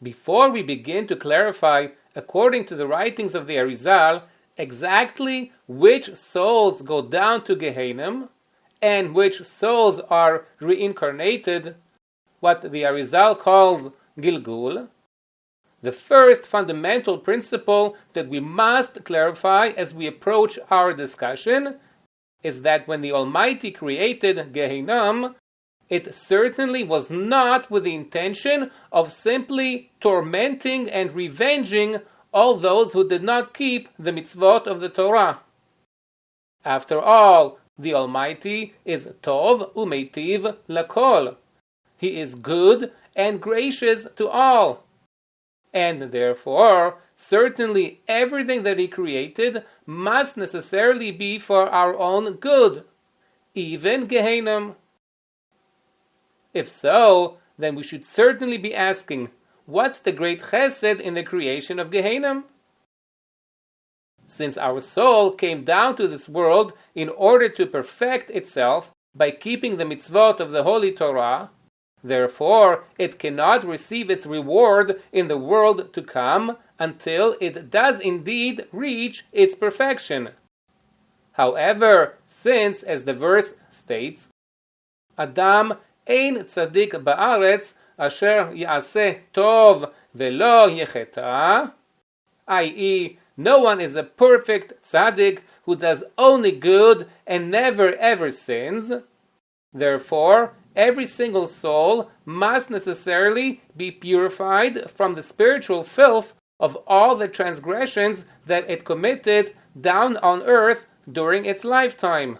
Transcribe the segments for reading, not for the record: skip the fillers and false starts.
Before we begin to clarify, according to the writings of the Arizal, exactly which souls go down to Geheinom and which souls are reincarnated, what the Arizal calls Gilgul, the first fundamental principle that we must clarify as we approach our discussion is that when the Almighty created Geheinom, it certainly was not with the intention of simply tormenting and revenging all those who did not keep the mitzvot of the Torah. After all, the Almighty is Tov Umeitiv Lakol. He is good and gracious to all. And therefore, certainly everything that He created must necessarily be for our own good, even Geheinom. If so, then we should certainly be asking, what's the great chesed in the creation of Geheinom? Since our soul came down to this world in order to perfect itself by keeping the mitzvot of the Holy Torah, therefore it cannot receive its reward in the world to come until it does indeed reach its perfection. However, since, as the verse states, Adam ein tzaddik ba'aretz asher ya'aseh tov velo yecheta, i.e., no one is a perfect tzaddik who does only good and never ever sins. Therefore, every single soul must necessarily be purified from the spiritual filth of all the transgressions that it committed down on earth during its lifetime.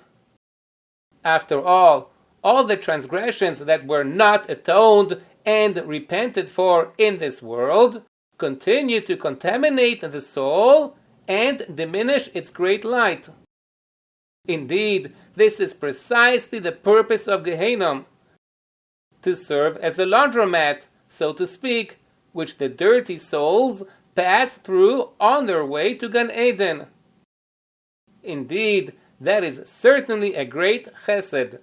After all the transgressions that were not atoned and repented for in this world continue to contaminate the soul and diminish its great light. Indeed, this is precisely the purpose of Geheinom, to serve as a laundromat, so to speak, which the dirty souls pass through on their way to Gan Eden. Indeed, that is certainly a great chesed.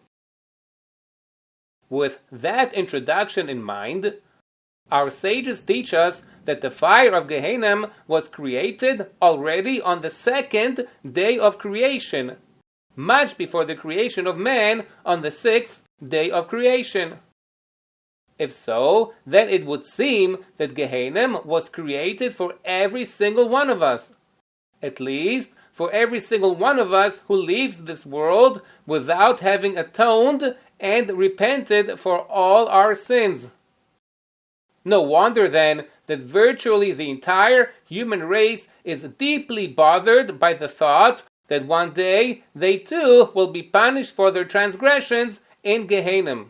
With that introduction in mind, our sages teach us that the fire of Geheinom was created already on the second day of creation, much before the creation of man on the sixth day of creation. If so, then it would seem that Geheinom was created for every single one of us, at least for every single one of us who leaves this world without having atoned and repented for all our sins. No wonder then that virtually the entire human race is deeply bothered by the thought that one day they too will be punished for their transgressions in Geheinom.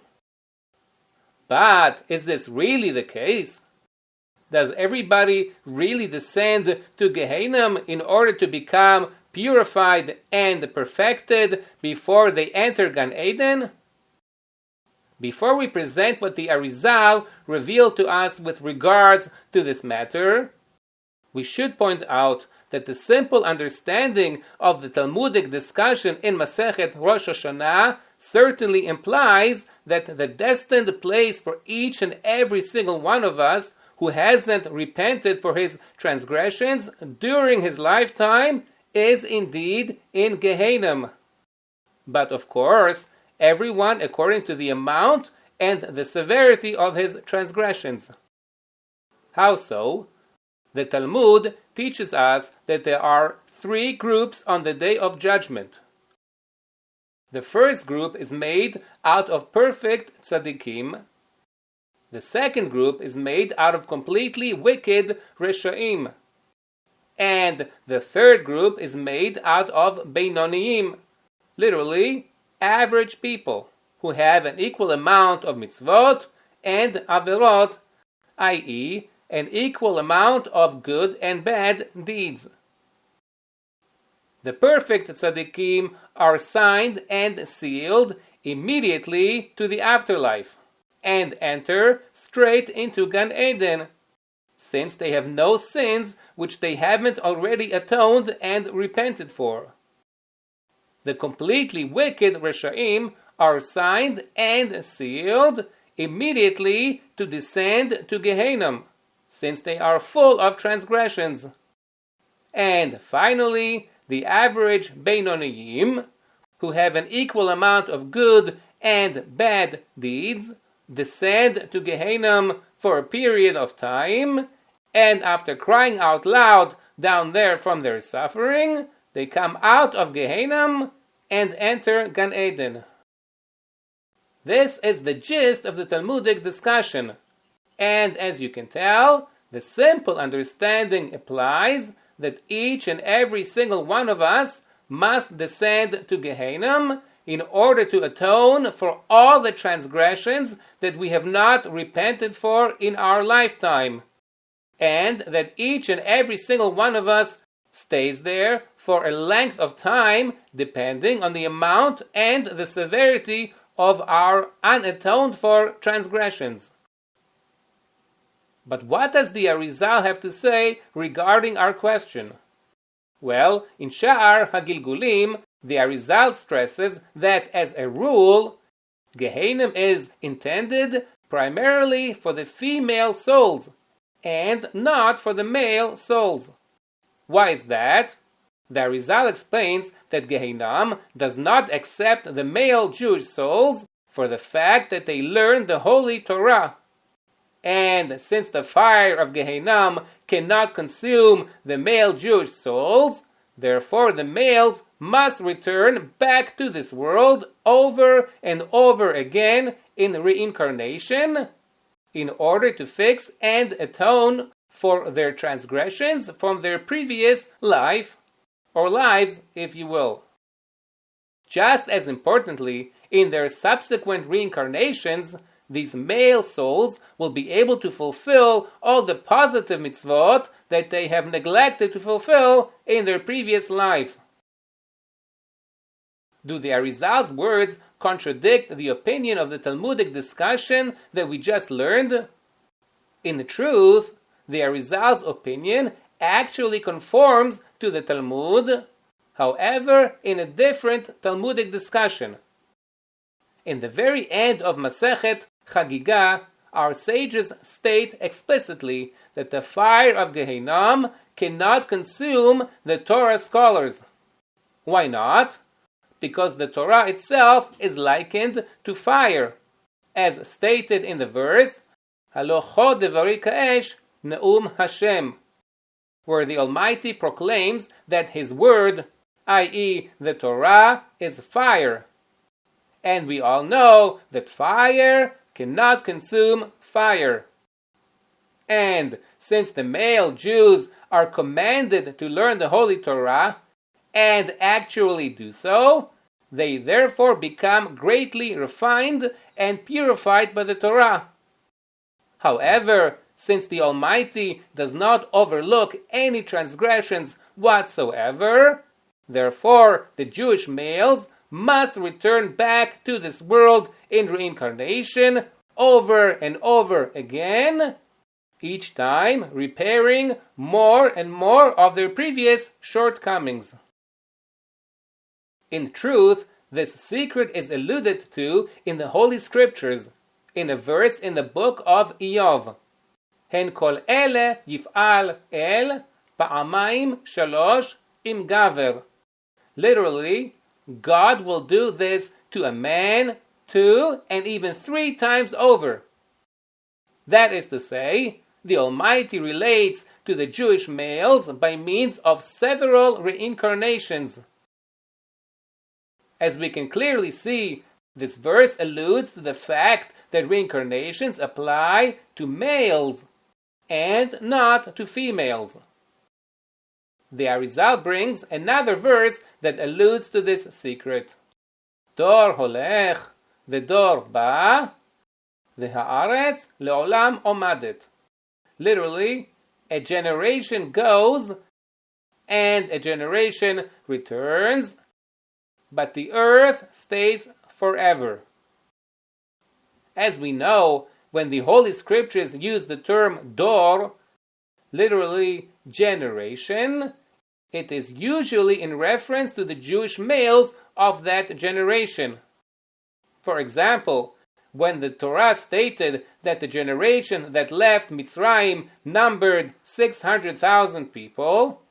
But is this really the case? Does everybody really descend to Geheinom in order to become purified and perfected before they enter Gan Eden? Before we present what the Arizal revealed to us with regards to this matter, we should point out that the simple understanding of the Talmudic discussion in Masechet Rosh Hashanah certainly implies that the destined place for each and every single one of us who hasn't repented for his transgressions during his lifetime is indeed in Geheinom. But of course, everyone according to the amount and the severity of his transgressions. How so? The Talmud teaches us that there are three groups on the Day of Judgment. The first group is made out of perfect tzaddikim. The second group is made out of completely wicked reshaim. And the third group is made out of beinoniim, literally average people, who have an equal amount of mitzvot and averot, i.e., an equal amount of good and bad deeds. The perfect tzaddikim are signed and sealed immediately to the afterlife, and enter straight into Gan Eden, since they have no sins which they haven't already atoned and repented for. The completely wicked Reshaim are signed and sealed immediately to descend to Geheinom, since they are full of transgressions. And finally, the average Beinoniyim, who have an equal amount of good and bad deeds, descend to Geheinom for a period of time, and after crying out loud down there from their suffering, they come out of Geheinom and enter Gan Eden. This is the gist of the Talmudic discussion, and as you can tell, the simple understanding applies that each and every single one of us must descend to Geheinom in order to atone for all the transgressions that we have not repented for in our lifetime, and that each and every single one of us stays there for a length of time depending on the amount and the severity of our unatoned for transgressions. But what does the Arizal have to say regarding our question? Well, in Sha'ar HaGilgulim, the Arizal stresses that as a rule, Geheinom is intended primarily for the female souls and not for the male souls. Why is that? The Arizal explains that Geheinom does not accept the male Jewish souls for the fact that they learn the Holy Torah. And since the fire of Geheinom cannot consume the male Jewish souls, therefore the males must return back to this world over and over again in reincarnation in order to fix and atone for their transgressions from their previous life, or lives, if you will. Just as importantly, in their subsequent reincarnations, these male souls will be able to fulfill all the positive mitzvot that they have neglected to fulfill in their previous life. Do the Arizal's words contradict the opinion of the Talmudic discussion that we just learned? In truth, the Arizal's opinion actually conforms to the Talmud, however, in a different Talmudic discussion. In the very end of Masechet Chagiga, our sages state explicitly that the fire of Geheinom cannot consume the Torah scholars. Why not? Because the Torah itself is likened to fire, as stated in the verse, Halocho devari ka'esh ne'um Hashem, where the Almighty proclaims that His word, i.e. the Torah, is fire. And we all know that fire cannot consume fire. And since the male Jews are commanded to learn the Holy Torah, and actually do so, they therefore become greatly refined and purified by the Torah. However, since the Almighty does not overlook any transgressions whatsoever, therefore the Jewish males must return back to this world in reincarnation over and over again, each time repairing more and more of their previous shortcomings. In truth, this secret is alluded to in the Holy Scriptures, in a verse in the book of Iyov. Hen kol ele yif'al el pa'amayim shalosh im gaver. Literally, God will do this to a man 2 and even 3 times over. That is to say, the Almighty relates to the Jewish males by means of several reincarnations. As we can clearly see, this verse alludes to the fact that reincarnations apply to males and not to females. The Arizal brings another verse that alludes to this secret. Dor holech, v'dor ba, v'ha'aretz le'olam omadet. Literally, a generation goes and a generation returns, but the earth stays forever. As we know, when the Holy Scriptures use the term dor, literally generation, it is usually in reference to the Jewish males of that generation. For example, when the Torah stated that the generation that left Mitzrayim numbered 600,000 people,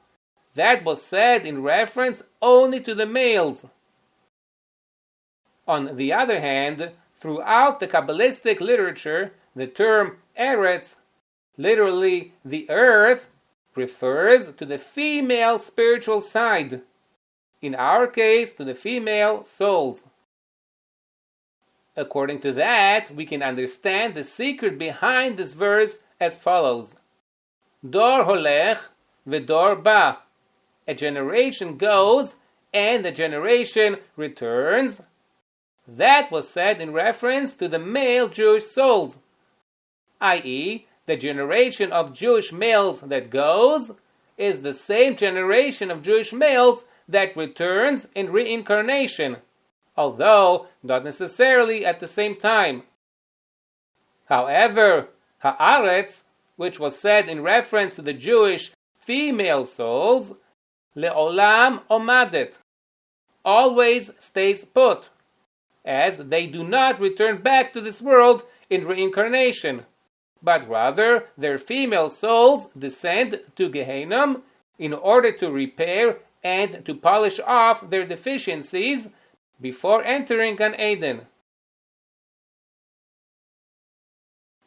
that was said in reference only to the males. On the other hand, throughout the Kabbalistic literature, the term Eretz, literally the earth, refers to the female spiritual side. In our case, to the female souls. According to that, we can understand the secret behind this verse as follows. Dor holech v'dor ba. A generation goes and a generation returns. That was said in reference to the male Jewish souls, i.e., the generation of Jewish males that goes is the same generation of Jewish males that returns in reincarnation, although not necessarily at the same time. However, haaretz, which was said in reference to the Jewish female souls, le'olam omadet, always stays put, as they do not return back to this world in reincarnation, but rather their female souls descend to Geheinom in order to repair and to polish off their deficiencies before entering Gan Eden.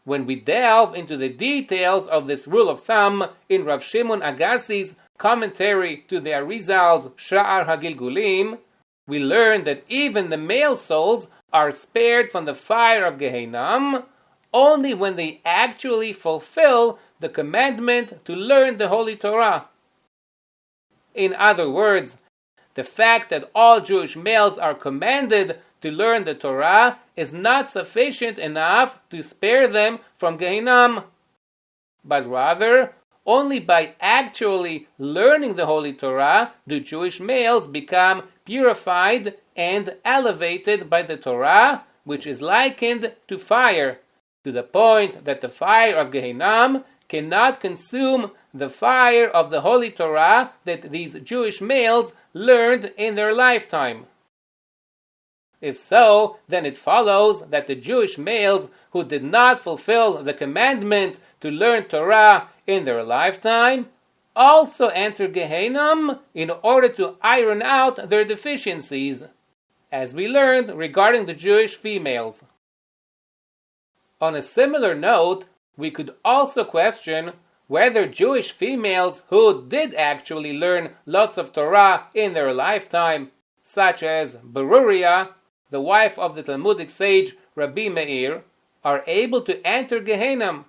When we delve into the details of this rule of thumb in Rav Shimon Agassi's commentary to the Arizal's Sha'ar HaGilgulim, we learn that even the male souls are spared from the fire of Geheinom only when they actually fulfill the commandment to learn the Holy Torah. In other words, the fact that all Jewish males are commanded to learn the Torah is not sufficient enough to spare them from Geheinom, but rather, only by actually learning the Holy Torah do Jewish males become purified and elevated by the Torah, which is likened to fire, to the point that the fire of Geheinom cannot consume the fire of the Holy Torah that these Jewish males learned in their lifetime. If so, then it follows that the Jewish males who did not fulfill the commandment to learn Torah in their lifetime also enter Geheinom in order to iron out their deficiencies, as we learned regarding the Jewish females. On a similar note, we could also question whether Jewish females who did actually learn lots of Torah in their lifetime, such as Beruria, the wife of the Talmudic sage Rabbi Meir, are able to enter Geheinom.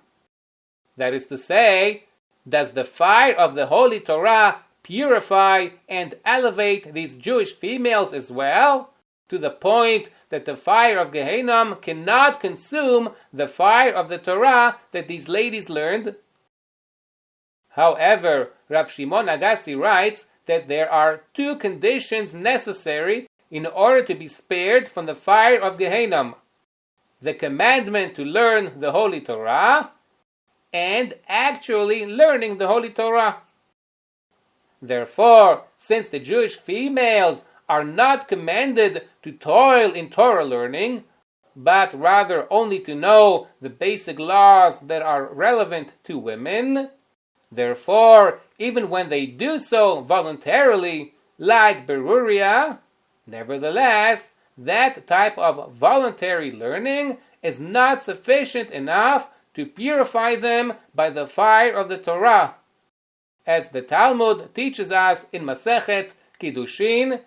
That is to say, does the fire of the Holy Torah purify and elevate these Jewish females as well, to the point that the fire of Geheinom cannot consume the fire of the Torah that these ladies learned? However, Rav Shimon Agassi writes that there are two conditions necessary in order to be spared from the fire of Geheinom: the commandment to learn the Holy Torah, and actually learning the Holy Torah. Therefore, since the Jewish females are not commanded to toil in Torah learning, but rather only to know the basic laws that are relevant to women, therefore, even when they do so voluntarily, like Beruria, nevertheless, that type of voluntary learning is not sufficient enough to purify them by the fire of the Torah, as the Talmud teaches us in Masechet Kiddushin,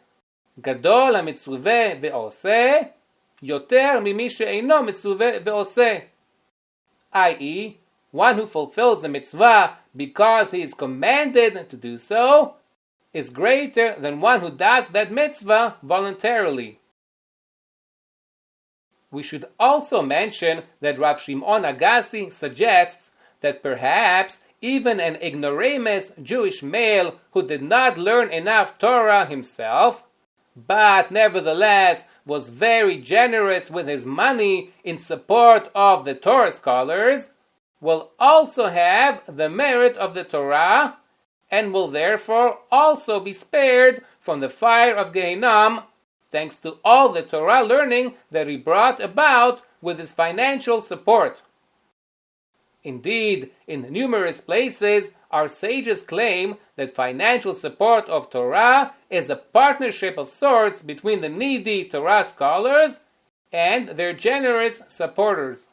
Gadol ha-mitzuveh ve'oseh, yoter mimi she'eino mitzuveh ve'oseh, i.e., one who fulfills the mitzvah because he is commanded to do so is greater than one who does that mitzvah voluntarily. We should also mention that Rav Shimon Agassi suggests that perhaps even an ignoramus Jewish male who did not learn enough Torah himself, but nevertheless was very generous with his money in support of the Torah scholars, will also have the merit of the Torah and will therefore also be spared from the fire of Geheinom, thanks to all the Torah learning that he brought about with his financial support. Indeed, in numerous places, our sages claim that financial support of Torah is a partnership of sorts between the needy Torah scholars and their generous supporters.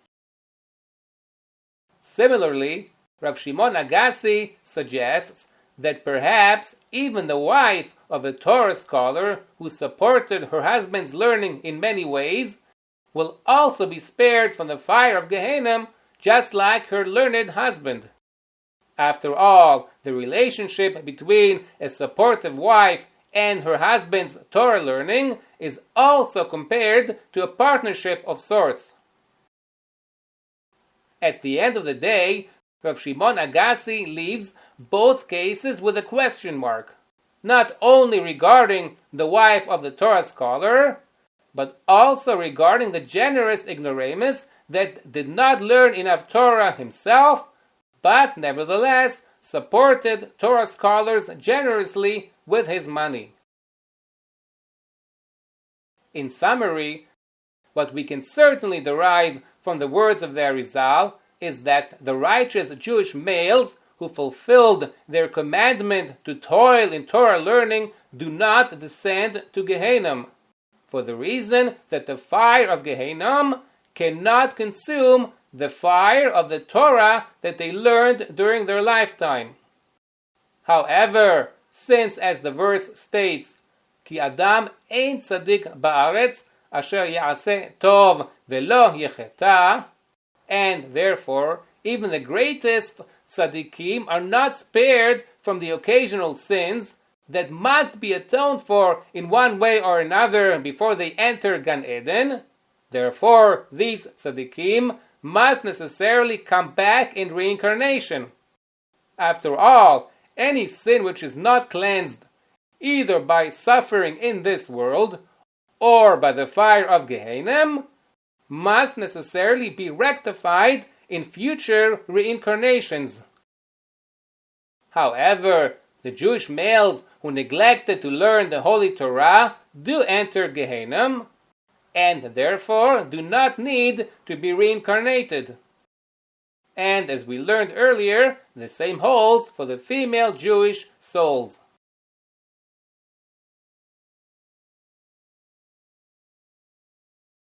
Similarly, Rav Shimon Agassi suggests that perhaps even the wife of a Torah scholar who supported her husband's learning in many ways will also be spared from the fire of Geheinom, just like her learned husband. After all, the relationship between a supportive wife and her husband's Torah learning is also compared to a partnership of sorts. At the end of the day, Rav Shimon Agassi leaves both cases with a question mark, not only regarding the wife of the Torah scholar, but also regarding the generous ignoramus that did not learn enough Torah himself, but nevertheless supported Torah scholars generously with his money. In summary, what we can certainly derive from the words of the Arizal is that the righteous Jewish males who fulfilled their commandment to toil in Torah learning do not descend to Geheinom, for the reason that the fire of Geheinom cannot consume the fire of the Torah that they learned during their lifetime. However, since, as the verse states, Ki Adam ein tzadik ba'aretz asher ya'aseh tov velo yecheta, and therefore even the greatest tzaddikim are not spared from the occasional sins that must be atoned for in one way or another before they enter Gan Eden. Therefore, these tzaddikim must necessarily come back in reincarnation. After all, any sin which is not cleansed either by suffering in this world or by the fire of Geheinom must necessarily be rectified in future reincarnations. However, the Jewish males who neglected to learn the Holy Torah do enter Geheinom, and therefore do not need to be reincarnated. And as we learned earlier, the same holds for the female Jewish souls.